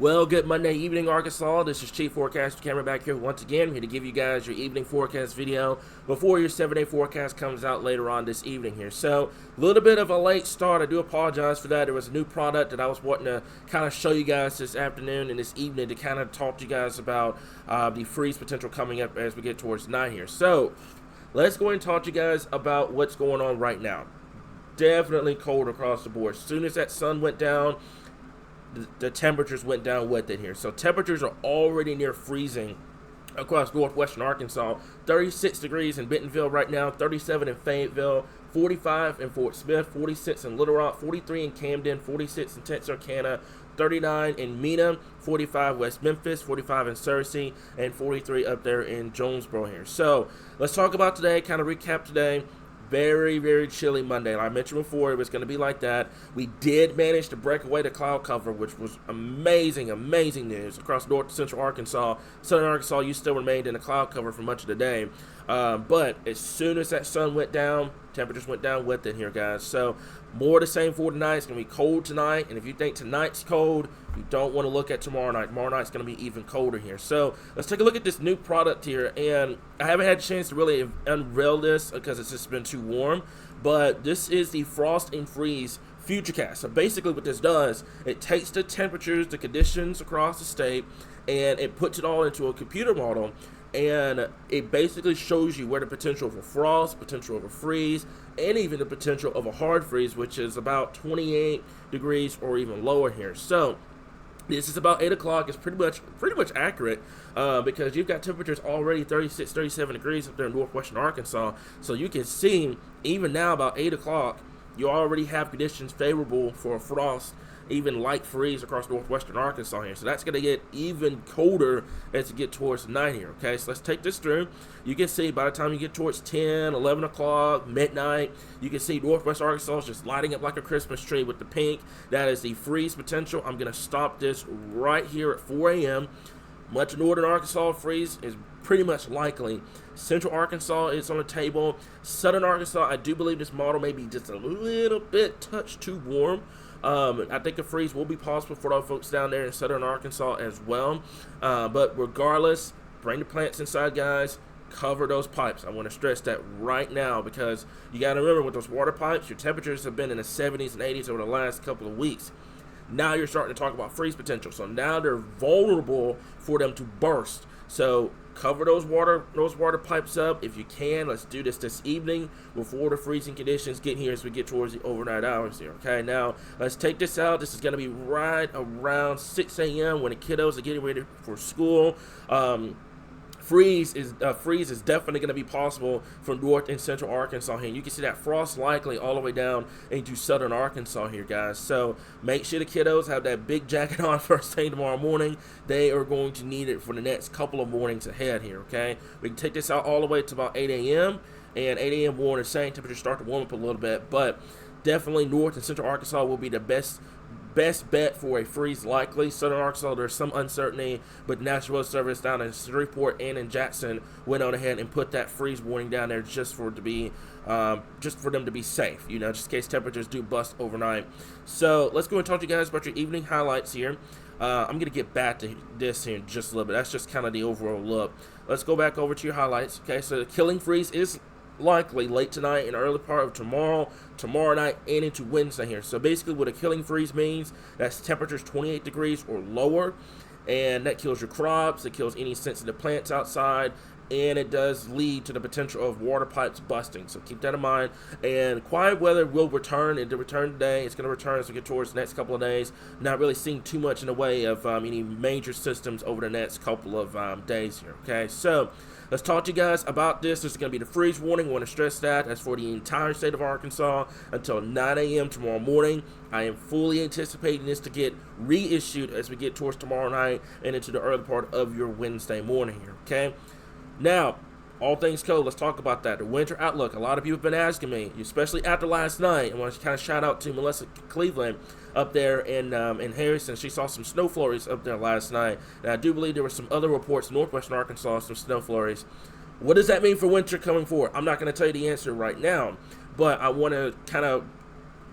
Well, good Monday evening, Arkansas. This is Chief Forecaster Cameron back here once again, here to give you guys your evening forecast video before your 7-day forecast comes out later on this evening here. So, a little bit of a late start. I do apologize for that. There was a new product that I was wanting to kind of show you guys this afternoon and this evening to kind of talk to you guys about the freeze potential coming up as we get towards night here. So, let's go ahead and talk to you guys about what's going on right now. Definitely cold across the board. As soon as that sun went down, the temperatures went down with it here. So temperatures are already near freezing across northwestern Arkansas. 36 degrees in Bentonville right now, 37 in Fayetteville, 45 in Fort Smith, 46 in Little Rock, 43 in Camden, 46 in Texarkana, 39 in Mena, 45 West Memphis, 45 in Searcy, and 43 up there in Jonesboro here. So let's talk about today, kind of recap today. Very, very chilly Monday. Like I mentioned before, it was going to be like that. We did manage to break away the cloud cover, which was amazing, amazing news across north central Arkansas. Southern Arkansas, you still remained in the cloud cover for much of the day. But as soon as that sun went down, temperatures went down with it here, guys. So more of the same for tonight. It's going to be cold tonight. And if you think tonight's cold, you don't want to look at tomorrow night. Tomorrow night's going to be even colder here. So let's take a look at this new product here. And I haven't had a chance to really unveil this because it's just been too warm. But this is the Frost and Freeze Futurecast. So basically what this does, it takes the temperatures, the conditions across the state, and it puts it all into a computer model. And it basically shows you where the potential of a frost, potential of a freeze, and even the potential of a hard freeze, which is about 28 degrees or even lower here. So this is about 8 o'clock. It's pretty much accurate because you've got temperatures already 36, 37 degrees up there in northwestern Arkansas. So you can see even now about 8 o'clock, you already have conditions favorable for a frost, even light freeze across northwestern Arkansas here. So that's going to get even colder as you get towards the night here, okay? So let's take this through. You can see by the time you get towards 10, 11 o'clock, midnight, you can see northwest Arkansas is just lighting up like a Christmas tree with the pink. That is the freeze potential. I'm going to stop this right here at 4 a.m. Much of northern Arkansas freeze is pretty much likely. Central Arkansas is on the table. Southern Arkansas, I do believe this model may be just a little bit touch too warm. I think a freeze will be possible for those folks down there in southern Arkansas as well. But regardless, bring the plants inside, guys. Cover those pipes. I want to stress that right now because you got to remember with those water pipes, your temperatures have been in the 70s and 80s over the last couple of weeks. Now you're starting to talk about freeze potential. So now they're vulnerable for them to burst. So cover those water pipes up if you can. Let's do this evening before the freezing conditions get here as we get towards the overnight hours here. Okay, now let's take this out. This is going to be right around 6 a.m. when the kiddos are getting ready for school. Freeze is definitely going to be possible from north and central Arkansas here. You can see that frost likely all the way down into southern Arkansas here, guys. So make sure the kiddos have that big jacket on first thing tomorrow morning. They are going to need it for the next couple of mornings ahead here, okay? We can take this out all the way to about 8 a.m. And 8 a.m. warning, same temperatures start to warm up a little bit. But definitely north and central Arkansas will be the best bet for a freeze likely. Southern Arkansas, there's some uncertainty, but National Weather Service down in Shreveport and in Jackson went on ahead and put that freeze warning down there just for them to be safe, you know, just in case temperatures do bust overnight. So let's go and talk to you guys about your evening highlights here. I'm going to get back to this here in just a little bit. That's just kind of the overall look. Let's go back over to your highlights. Okay, so the killing freeze is likely late tonight and early part of tomorrow night and into Wednesday here. So basically what a killing freeze means, that's temperatures 28 degrees or lower, and that kills your crops, it kills any sensitive plants outside, and it does lead to the potential of water pipes busting. So keep that in mind. And quiet weather will return. It did return today. It's going to return as we get towards the next couple of days. Not really seeing too much in the way of any major systems over the next couple of days here. Okay, so let's talk to you guys about this. This is going to be the freeze warning. I want to stress that. That's for the entire state of Arkansas until 9 a.m. tomorrow morning. I am fully anticipating this to get reissued as we get towards tomorrow night and into the early part of your Wednesday morning here. Okay. Now, all things cold, let's talk about that. The winter outlook. A lot of people have been asking me, especially after last night. I want to kind of shout out to Melissa Cleveland up there in Harrison. She saw some snow flurries up there last night. And I do believe there were some other reports in northwestern Arkansas, some snow flurries. What does that mean for winter coming forward? I'm not going to tell you the answer right now, but I want to kind of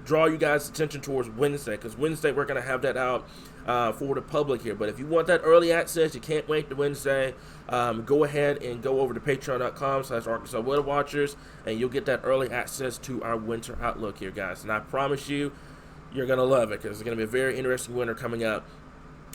draw you guys' attention towards Wednesday, because Wednesday we're going to have that out for the public here. But if you want that early access, you can't wait to Wednesday, go ahead and go over to patreon.com/Arkansas Weather Watchers, and you'll get that early access to our winter outlook here, guys. And I promise you, you're going to love it, because it's going to be a very interesting winter coming up.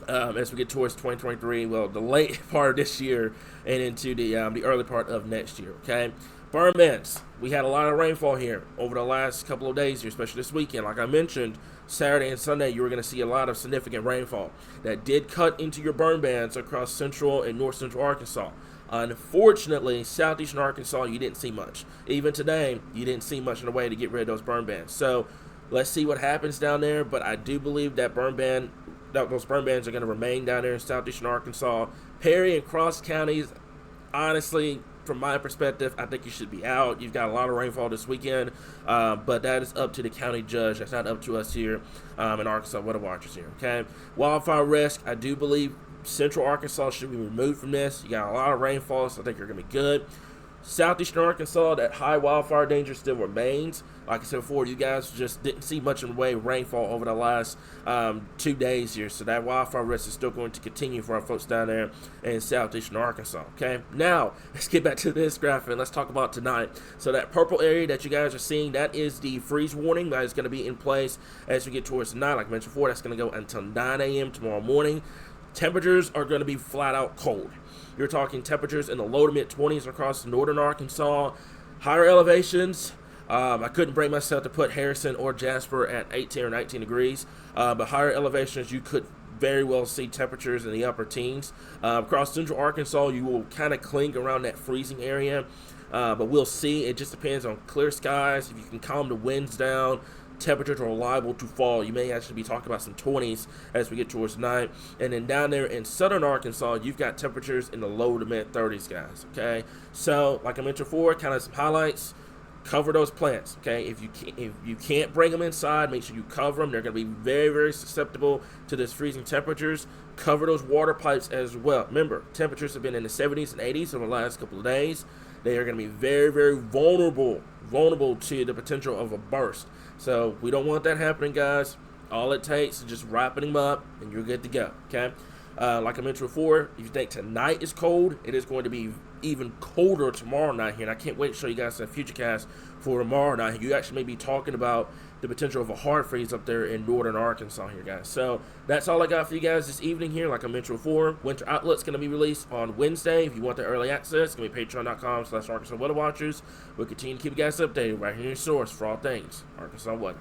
As we get towards 2023, well, the late part of this year and into the early part of next year, okay? Burn bans. We had a lot of rainfall here over the last couple of days here, especially this weekend. Like I mentioned, Saturday and Sunday, you were going to see a lot of significant rainfall that did cut into your burn bans across central and north central Arkansas. Unfortunately, southeastern Arkansas, you didn't see much. Even today, you didn't see much in a way to get rid of those burn bans. So let's see what happens down there, but I do believe that those burn bans are going to remain down there in southeastern Arkansas. Perry and Cross counties, honestly, from my perspective, I think you should be out. You've got a lot of rainfall this weekend, but that is up to the county judge. That's not up to us here in Arkansas Weather Watchers here, okay? Wildfire risk, I do believe central Arkansas should be removed from this. You got a lot of rainfall, so I think you're going to be good. Southeastern Arkansas, that high wildfire danger still remains. Like I said before, you guys just didn't see much in the way of rainfall over the last 2 days here. So that wildfire risk is still going to continue for our folks down there in southeastern Arkansas. Okay, now let's get back to this graphic and let's talk about tonight. So that purple area that you guys are seeing, that is the freeze warning that is going to be in place as we get towards tonight. Like I mentioned before, that's going to go until 9 a.m. tomorrow morning. Temperatures are going to be flat out cold. You're talking temperatures in the low to mid 20s across northern Arkansas. Higher elevations, I couldn't bring myself to put Harrison or Jasper at 18 or 19 degrees, but higher elevations, you could very well see temperatures in the upper teens. Across central Arkansas, you will kind of cling around that freezing area, but we'll see. It just depends on clear skies. If you can calm the winds down, temperatures are liable to fall. You may actually be talking about some 20s as we get towards night. And then down there in southern Arkansas, you've got temperatures in the low to mid 30s, guys. Okay, so like I mentioned before, kind of some highlights. Cover those plants. Okay, if you can't bring them inside, make sure you cover them. They're going to be very, very susceptible to this freezing temperatures. Cover those water pipes as well. Remember, temperatures have been in the 70s and 80s over the last couple of days. They are going to be very, very vulnerable to the potential of a burst. So we don't want that happening, guys. All it takes is just wrapping them up, and you're good to go, okay? Like I mentioned before, if you think tonight is cold, it is going to be even colder tomorrow night here. And I can't wait to show you guys that futurecast for tomorrow night. You actually may be talking about the potential of a hard freeze up there in northern Arkansas here, guys. So that's all I got for you guys this evening here. Like I mentioned before, Winter Outlook's going to be released on Wednesday. If you want the early access, it's going to be patreon.com/Arkansas Weather Watchers. We'll continue to keep you guys updated right here in your source for all things Arkansas weather.